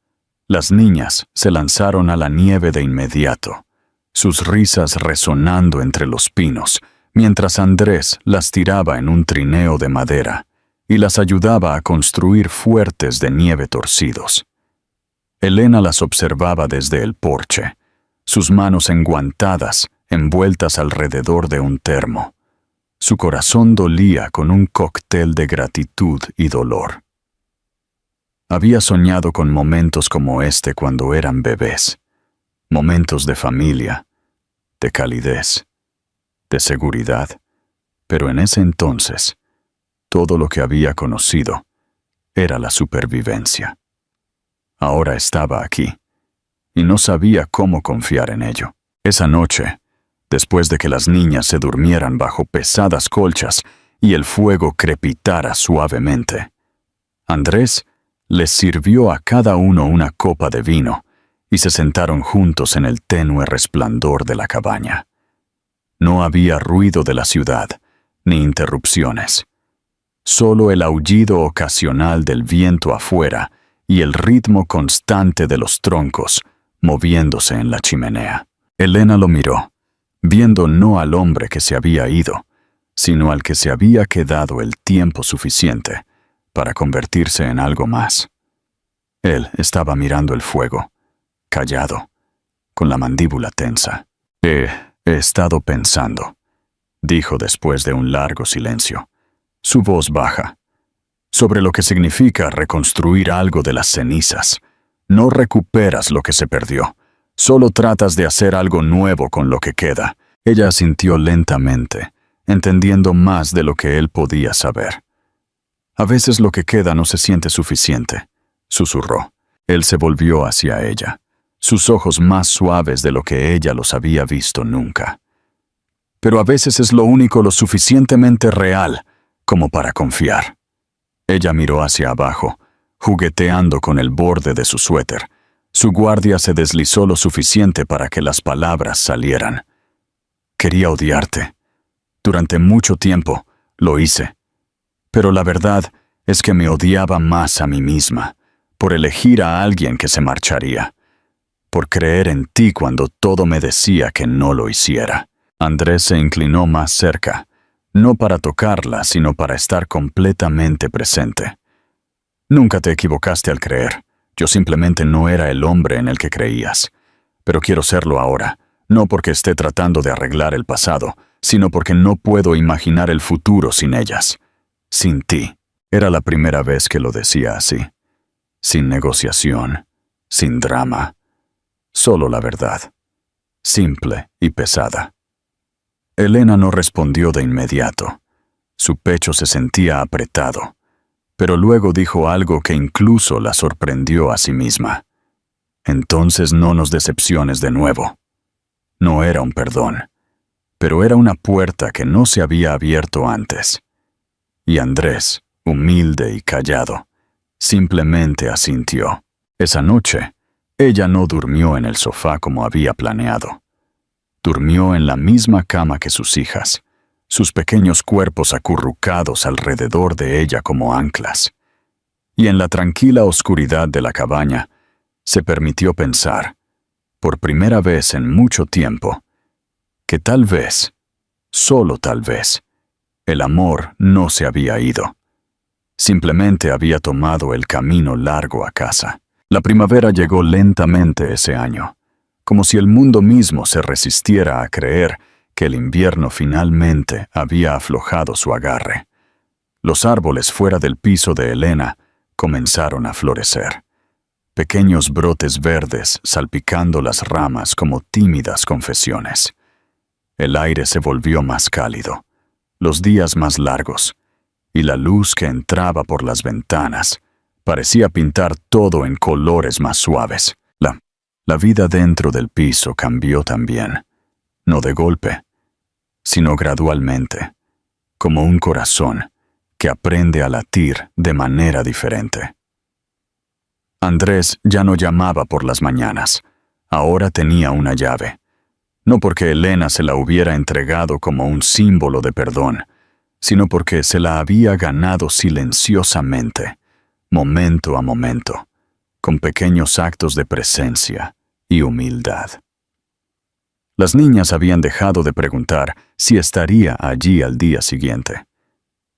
Speaker 1: Las niñas se lanzaron a la nieve de inmediato, sus risas resonando entre los pinos, mientras Andrés las tiraba en un trineo de madera y las ayudaba a construir fuertes de nieve torcidos. Elena las observaba desde el porche, sus manos enguantadas, envueltas alrededor de un termo. Su corazón dolía con un cóctel de gratitud y dolor. Había soñado con momentos como este cuando eran bebés, momentos de familia, de calidez, de seguridad, pero en ese entonces, todo lo que había conocido era la supervivencia. Ahora estaba aquí, y no sabía cómo confiar en ello. Esa noche, después de que las niñas se durmieran bajo pesadas colchas y el fuego crepitara suavemente, Andrés les sirvió a cada uno una copa de vino y se sentaron juntos en el tenue resplandor de la cabaña. No había ruido de la ciudad, ni interrupciones. Solo el aullido ocasional del viento afuera y el ritmo constante de los troncos moviéndose en la chimenea. Elena lo miró, viendo no al hombre que se había ido, sino al que se había quedado el tiempo suficiente para convertirse en algo más. Él estaba mirando el fuego, callado, con la mandíbula tensa. He estado pensando, dijo después de un largo silencio, su voz baja, sobre lo que significa reconstruir algo de las cenizas. No recuperas lo que se perdió, solo tratas de hacer algo nuevo con lo que queda. Ella asintió lentamente, entendiendo más de lo que él podía saber. A veces lo que queda no se siente suficiente, susurró. Él se volvió hacia ella, sus ojos más suaves de lo que ella los había visto nunca. Pero a veces es lo único lo suficientemente real como para confiar. Ella miró hacia abajo, jugueteando con el borde de su suéter. Su guardia se deslizó lo suficiente para que las palabras salieran. Quería odiarte. Durante mucho tiempo lo hice. Pero la verdad es que me odiaba más a mí misma, por elegir a alguien que se marcharía, por creer en ti cuando todo me decía que no lo hiciera. Andrés se inclinó más cerca, no para tocarla, sino para estar completamente presente. Nunca te equivocaste al creer. Yo simplemente no era el hombre en el que creías. Pero quiero serlo ahora, no porque esté tratando de arreglar el pasado, sino porque no puedo imaginar el futuro sin ellas. Sin ti. Era la primera vez que lo decía así. Sin negociación, sin drama. Solo la verdad. Simple y pesada. Elena no respondió de inmediato. Su pecho se sentía apretado. Pero luego dijo algo que incluso la sorprendió a sí misma. Entonces no nos decepciones de nuevo. No era un perdón, pero era una puerta que no se había abierto antes. Y Andrés, humilde y callado, simplemente asintió. Esa noche, ella no durmió en el sofá como había planeado. Durmió en la misma cama que sus hijas, sus pequeños cuerpos acurrucados alrededor de ella como anclas. Y en la tranquila oscuridad de la cabaña, se permitió pensar, por primera vez en mucho tiempo, que tal vez, solo tal vez, El amor no se había ido. Simplemente había tomado el camino largo a casa. La primavera llegó lentamente ese año, como si el mundo mismo se resistiera a creer que el invierno finalmente había aflojado su agarre. Los árboles fuera del piso de Elena comenzaron a florecer. Pequeños brotes verdes salpicando las ramas como tímidas confesiones. El aire se volvió más cálido, los días más largos, y la luz que entraba por las ventanas parecía pintar todo en colores más suaves. La vida dentro del piso cambió también, no de golpe, sino gradualmente, como un corazón que aprende a latir de manera diferente. Andrés ya no llamaba por las mañanas, ahora tenía una llave. No porque Elena se la hubiera entregado como un símbolo de perdón, sino porque se la había ganado silenciosamente, momento a momento, con pequeños actos de presencia y humildad. Las niñas habían dejado de preguntar si estaría allí al día siguiente.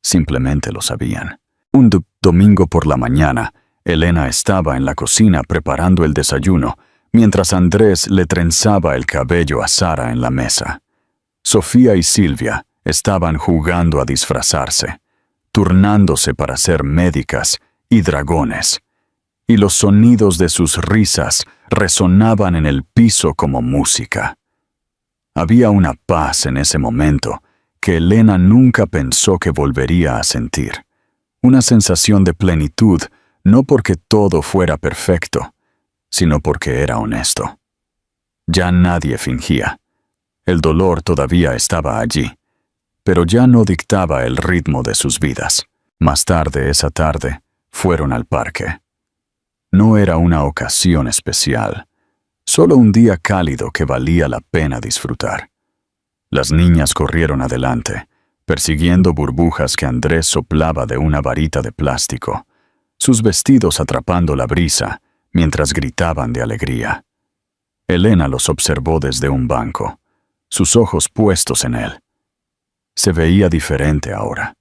Speaker 1: Simplemente lo sabían. Un domingo por la mañana, Elena estaba en la cocina preparando el desayuno, mientras Andrés le trenzaba el cabello a Sara en la mesa. Sofía y Silvia estaban jugando a disfrazarse, turnándose para ser médicas y dragones, y los sonidos de sus risas resonaban en el piso como música. Había una paz en ese momento que Elena nunca pensó que volvería a sentir. Una sensación de plenitud, no porque todo fuera perfecto, sino porque era honesto. Ya nadie fingía. El dolor todavía estaba allí, pero ya no dictaba el ritmo de sus vidas. Más tarde esa tarde, fueron al parque. No era una ocasión especial, solo un día cálido que valía la pena disfrutar. Las niñas corrieron adelante, persiguiendo burbujas que Andrés soplaba de una varita de plástico, sus vestidos atrapando la brisa mientras gritaban de alegría. Elena los observó desde un banco, sus ojos puestos en él. Se veía diferente ahora,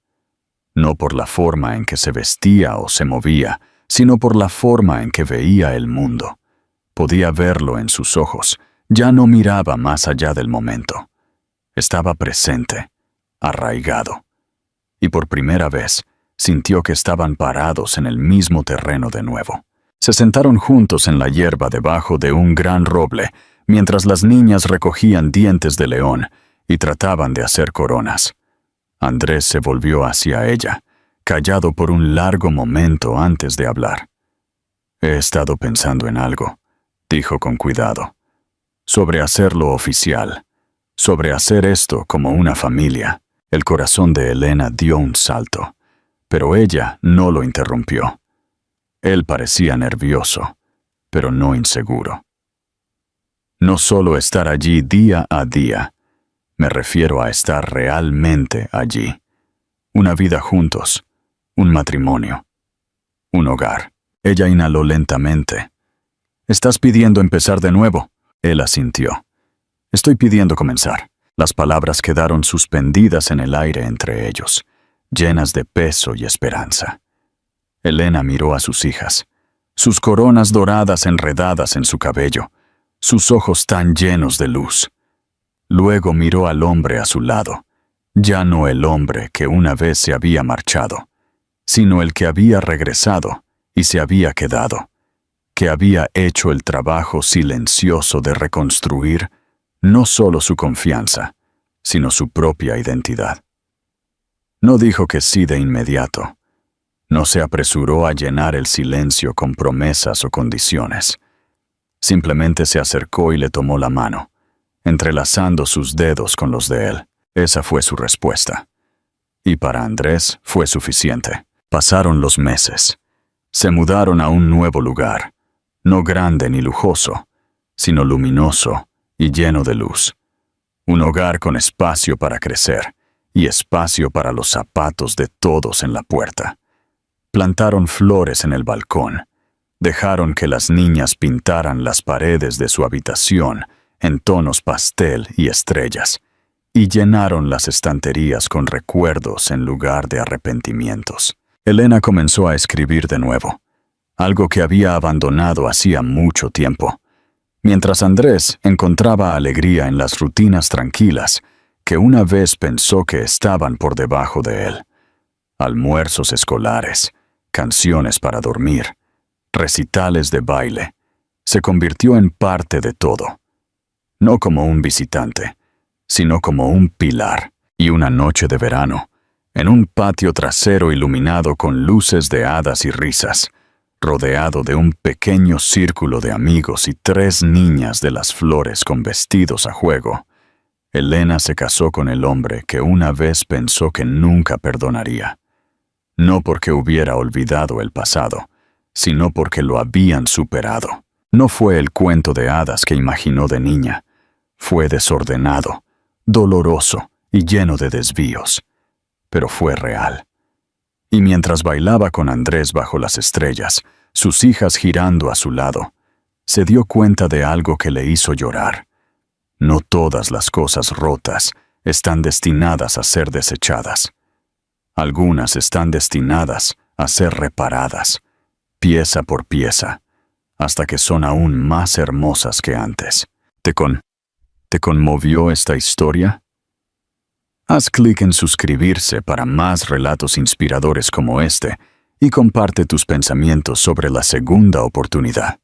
Speaker 1: no por la forma en que se vestía o se movía, sino por la forma en que veía el mundo. Podía verlo en sus ojos, ya no miraba más allá del momento. Estaba presente, arraigado, y por primera vez sintió que estaban parados en el mismo terreno de nuevo. Se sentaron juntos en la hierba debajo de un gran roble, mientras las niñas recogían dientes de león y trataban de hacer coronas. Andrés se volvió hacia ella, callado por un largo momento antes de hablar. «He estado pensando en algo», dijo con cuidado, «sobre hacerlo oficial, sobre hacer esto como una familia». El corazón de Elena dio un salto, pero ella no lo interrumpió. Él parecía nervioso, pero no inseguro. No solo estar allí día a día, me refiero a estar realmente allí. Una vida juntos, un matrimonio, un hogar. Ella inhaló lentamente. «¿Estás pidiendo empezar de nuevo?» Él asintió. «Estoy pidiendo comenzar». Las palabras quedaron suspendidas en el aire entre ellos, llenas de peso y esperanza. Elena miró a sus hijas, sus coronas doradas enredadas en su cabello, sus ojos tan llenos de luz. Luego miró al hombre a su lado, ya no el hombre que una vez se había marchado, sino el que había regresado y se había quedado, que había hecho el trabajo silencioso de reconstruir no solo su confianza, sino su propia identidad. No dijo que sí de inmediato. No se apresuró a llenar el silencio con promesas o condiciones. Simplemente se acercó y le tomó la mano, entrelazando sus dedos con los de él. Esa fue su respuesta. Y para Andrés fue suficiente. Pasaron los meses. Se mudaron a un nuevo lugar, no grande ni lujoso, sino luminoso y lleno de luz. Un hogar con espacio para crecer y espacio para los zapatos de todos en la puerta. Plantaron flores en el balcón. Dejaron que las niñas pintaran las paredes de su habitación en tonos pastel y estrellas, y llenaron las estanterías con recuerdos en lugar de arrepentimientos. Elena comenzó a escribir de nuevo, algo que había abandonado hacía mucho tiempo, mientras Andrés encontraba alegría en las rutinas tranquilas que una vez pensó que estaban por debajo de él. Almuerzos escolares, canciones para dormir, recitales de baile. Se convirtió en parte de todo, no como un visitante, sino como un pilar. Y una noche de verano, en un patio trasero iluminado con luces de hadas y risas, rodeado de un pequeño círculo de amigos y 3 niñas de las flores con vestidos a juego, Elena se casó con el hombre que una vez pensó que nunca perdonaría. No porque hubiera olvidado el pasado, sino porque lo habían superado. No fue el cuento de hadas que imaginó de niña. Fue desordenado, doloroso y lleno de desvíos, pero fue real. Y mientras bailaba con Andrés bajo las estrellas, sus hijas girando a su lado, se dio cuenta de algo que le hizo llorar. No todas las cosas rotas están destinadas a ser desechadas. Algunas están destinadas a ser reparadas, pieza por pieza, hasta que son aún más hermosas que antes. ¿Te conmovió esta historia? Haz clic en suscribirse para más relatos inspiradores como este y comparte tus pensamientos sobre la segunda oportunidad.